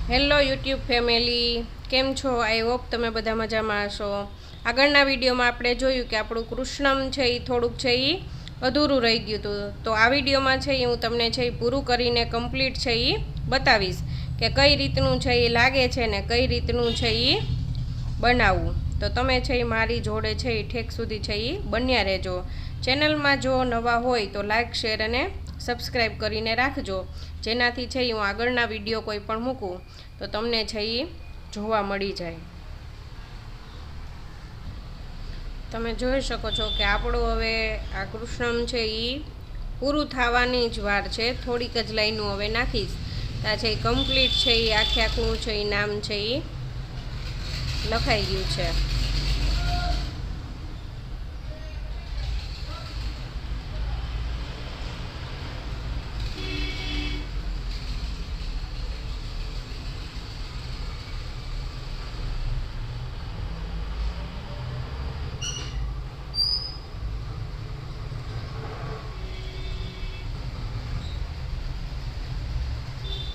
Hello YouTube family, કેમ છો? I hope તમે બધા મજામાં હશો। આગળના વિડીયોમાં આપણે જોયું કે આપણું કૃષ્ણમ છે એ થોડુંક છે એ અધૂરું રહી ગયું હતું। તો આ વિડીયોમાં છે એ હું તમને છે એ પૂરું કરીને કમ્પ્લીટ છે એ બતાવીશ કે કઈ રીતનું છે એ લાગે છે ને કઈ રીતનું છે એ બનાવવું। તો તમે છે એ મારી જોડે છે એ ઠેક સુધી છે એ બન્યા રહેજો। ચેનલમાં જો નવા હોય તો લાઇક શેર અને સબસ્ક્રાઈબ કરીને રાખજો, જેનાથી છે હું આગળના વિડીયો કોઈ પણ મૂકું તો તમને છે એ જોવા મળી જાય। તમે જોઈ શકો છો કે આપણું હવે આ કૃષ્ણમ છે એ પૂરું થવાની જ વાર છે। થોડીક જ લાઈનું હવે નાખીશ ત્યાં છે એ કમ્પ્લીટ છે એ આખે આખું છે એ નામ છે એ લખાઈ ગયું છે।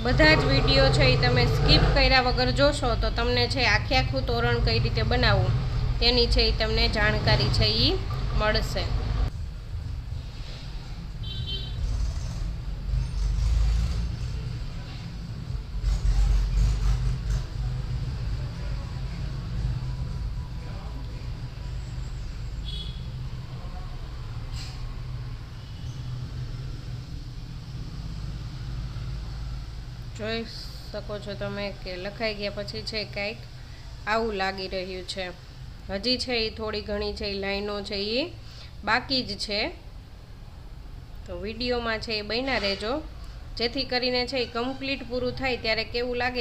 બધા જ વિડીયો છે એ તમે સ્કીપ કર્યા વગર જોશો તો તમને છે આખે આખું તોરણ કઈ રીતે બનાવવું તેની છે એ તમને જાણકારી છે એ મળશે। જોઈ શકો છો તમે કે લખાઈ ગયા પછી છે કંઈક આવું લાગી રહ્યું છે। હજી છે એ થોડી ઘણી છે એ લાઈનો છે એ બાકી જ છે। તો વિડીયોમાં છે એ બન્યા રહેજો, જેથી કરીને છે એ કમ્પ્લીટ પૂરું થાય ત્યારે કેવું લાગે